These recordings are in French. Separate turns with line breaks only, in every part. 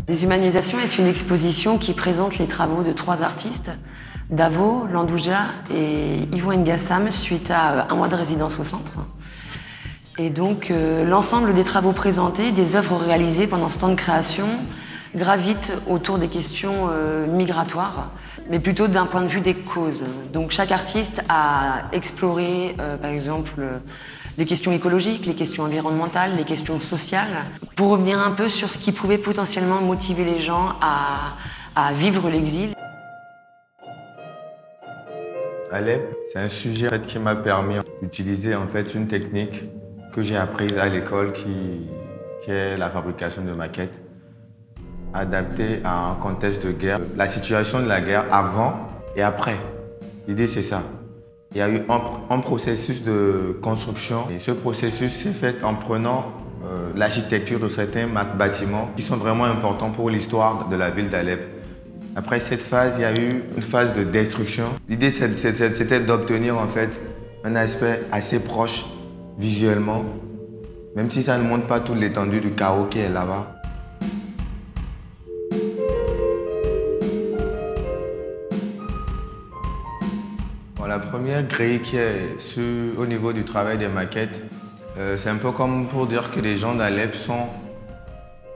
Les Humanisations est une exposition qui présente les travaux de 3 artistes, Davo, Landouja et Ivo Ngassam, suite à un mois de résidence au centre. Et donc l'ensemble des travaux présentés, des œuvres réalisées pendant ce temps de création, gravitent autour des questions migratoires, mais plutôt d'un point de vue des causes. Donc chaque artiste a exploré, par exemple, les questions écologiques, les questions environnementales, les questions sociales, pour revenir un peu sur ce qui pouvait potentiellement motiver les gens à vivre l'exil.
Alep, c'est un sujet qui m'a permis d'utiliser une technique que j'ai apprise à l'école qui est la fabrication de maquettes, adaptée à un contexte de guerre. La situation de la guerre avant et après. L'idée, c'est ça. Il y a eu un processus de construction et ce processus s'est fait en prenant l'architecture de certains bâtiments qui sont vraiment importants pour l'histoire de la ville d'Alep. Après cette phase, il y a eu une phase de destruction. L'idée, c'était d'obtenir un aspect assez proche visuellement, même si ça ne montre pas toute l'étendue du chaos qui est là-bas. La première grille qui est au niveau du travail des maquettes, c'est un peu comme pour dire que les gens d'Alep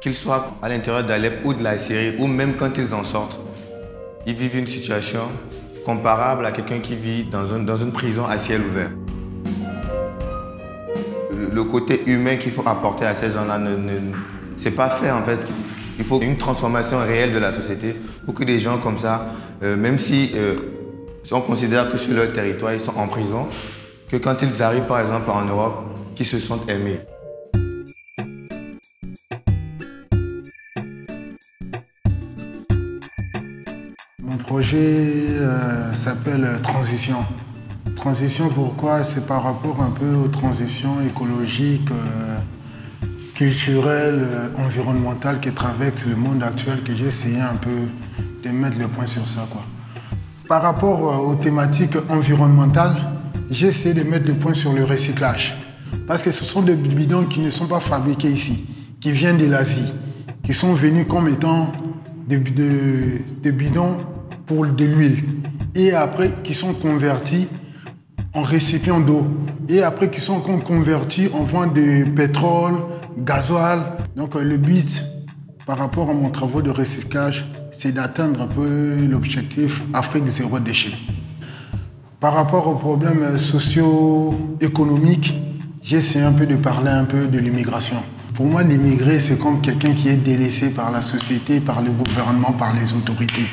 qu'ils soient à l'intérieur d'Alep ou de la Syrie, ou même quand ils en sortent, ils vivent une situation comparable à quelqu'un qui vit dans une prison à ciel ouvert. Le côté humain qu'il faut apporter à ces gens-là, c'est pas fait en fait. Il faut une transformation réelle de la société pour que des gens comme ça, même si on considère que sur leur territoire, ils sont en prison, que quand ils arrivent par exemple en Europe, qu'ils se sentent aimés.
Mon projet s'appelle Transition. Transition, pourquoi? C'est par rapport un peu aux transitions écologiques, culturelles, environnementales qui traversent le monde actuel que j'ai essayé un peu de mettre le point sur ça, quoi. Par rapport aux thématiques environnementales, j'ai essayé de mettre le point sur le recyclage. Parce que ce sont des bidons qui ne sont pas fabriqués ici, qui viennent de l'Asie, qui sont venus comme étant des bidons pour de l'huile. Et après, qui sont convertis en récipients d'eau. Et après, qui sont convertis en vente de pétrole, gasoil. Donc le but, par rapport à mon travail de recyclage, c'est d'atteindre un peu l'objectif Afrique zéro déchet. Par rapport aux problèmes socio-économiques, j'ai essayé un peu de parler un peu de l'immigration. Pour moi, l'immigré, c'est comme quelqu'un qui est délaissé par la société, par le gouvernement, par les autorités.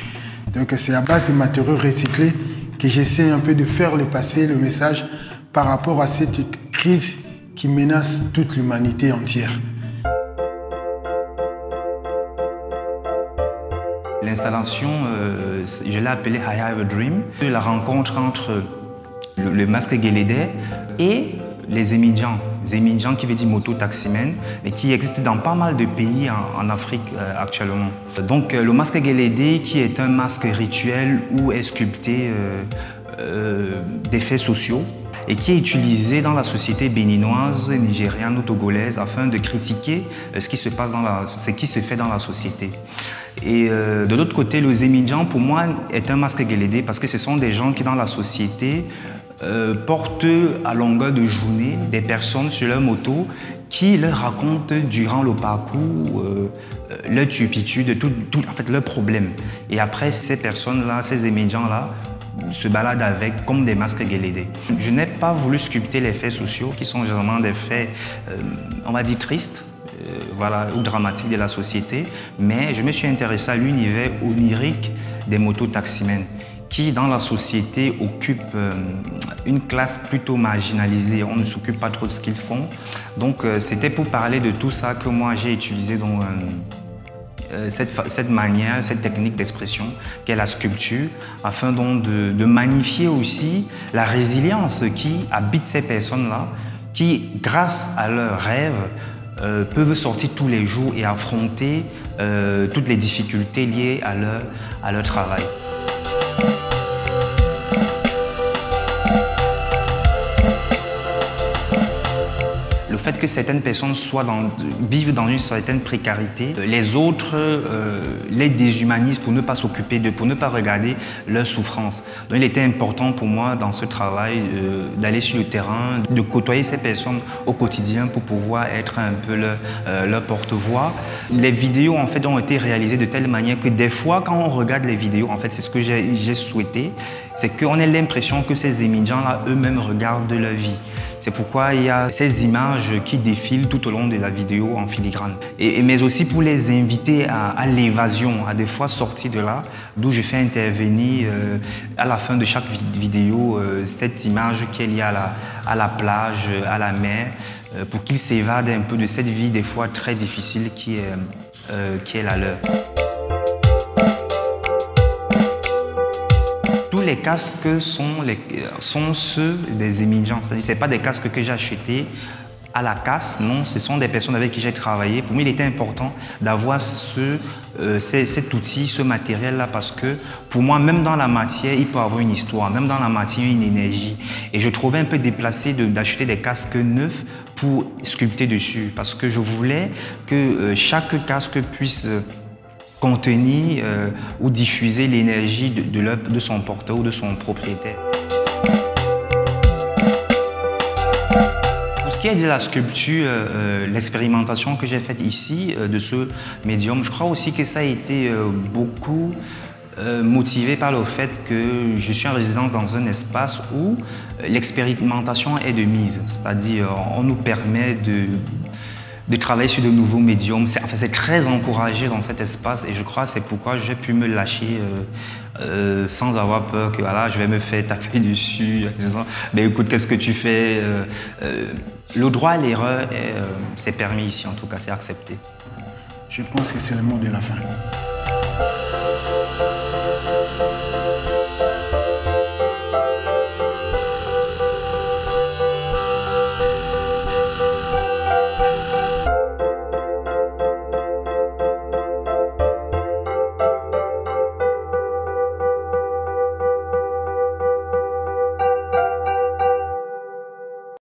Donc c'est à base de matériaux recyclés que j'essaie un peu de faire passer le message par rapport à cette crise qui menace toute l'humanité entière.
L'installation, je l'ai appelée I Have a Dream. La rencontre entre le masque Guélédé et les émigrants. Les émigrants qui veut dire moto-taximène et qui existent dans pas mal de pays en Afrique actuellement. Donc le masque Guélédé qui est un masque rituel où est sculpté des faits sociaux et qui est utilisé dans la société béninoise, nigériane ou togolaise afin de critiquer ce qui se fait dans la société. Et de l'autre côté, le Zémidjan, pour moi, est un masque Guélédé parce que ce sont des gens qui, dans la société, portent à longueur de journée des personnes sur leur moto qui leur racontent durant le parcours leur turpitude, en fait, leurs problèmes. Et après, ces personnes-là, ces Zémidjans-là, se baladent avec comme des masques Guélédé. Je n'ai pas voulu sculpter les faits sociaux qui sont généralement des faits, on va dire, tristes, ou dramatiques de la société, mais je me suis intéressé à l'univers onirique des moto-taximènes qui, dans la société, occupent une classe plutôt marginalisée. On ne s'occupe pas trop de ce qu'ils font. Donc, c'était pour parler de tout ça que moi, j'ai utilisé dans cette manière, cette technique d'expression qu'est la sculpture, afin donc de magnifier aussi la résilience qui habite ces personnes-là, qui, grâce à leurs rêves, peuvent sortir tous les jours et affronter toutes les difficultés liées à leur travail. fait que certaines personnes vivent dans une certaine précarité, les autres les déshumanisent pour ne pas s'occuper d'eux, pour ne pas regarder leurs souffrances. Donc il était important pour moi dans ce travail d'aller sur le terrain, de côtoyer ces personnes au quotidien pour pouvoir être un peu leur porte-voix. Les vidéos en fait ont été réalisées de telle manière que des fois quand on regarde les vidéos, en fait c'est ce que j'ai souhaité, c'est qu'on ait l'impression que ces émigrants-là eux-mêmes regardent leur vie. C'est pourquoi il y a ces images qui défilent tout au long de la vidéo en filigrane. Mais aussi pour les inviter à l'évasion, à des fois sortir de là, d'où je fais intervenir à la fin de chaque vidéo cette image qui est liée à la plage, à la mer, pour qu'ils s'évadent un peu de cette vie des fois très difficile qui est la leur. Tous les casques sont ceux des émigrants, c'est-à-dire ce ne sont pas des casques que j'ai achetés à la casse, non, ce sont des personnes avec qui j'ai travaillé. Pour moi, il était important d'avoir cet outil, ce matériel-là, parce que pour moi, même dans la matière, il peut avoir une histoire, même dans la matière, une énergie. Et je trouvais un peu déplacé d'acheter des casques neufs pour sculpter dessus, parce que je voulais que chaque casque puisse contenir ou diffuser l'énergie de son porteur ou de son propriétaire. Pour ce qui est de la sculpture, l'expérimentation que j'ai faite ici de ce médium, je crois aussi que ça a été beaucoup motivé par le fait que je suis en résidence dans un espace où l'expérimentation est de mise, c'est-à-dire on nous permet de travailler sur de nouveaux médiums. C'est très encouragé dans cet espace et je crois que c'est pourquoi j'ai pu me lâcher sans avoir peur que voilà, je vais me faire taper dessus en disant ben, écoute, qu'est-ce que tu fais Le droit à l'erreur, c'est permis ici en tout cas, c'est accepté.
Je pense que c'est le mot de la fin.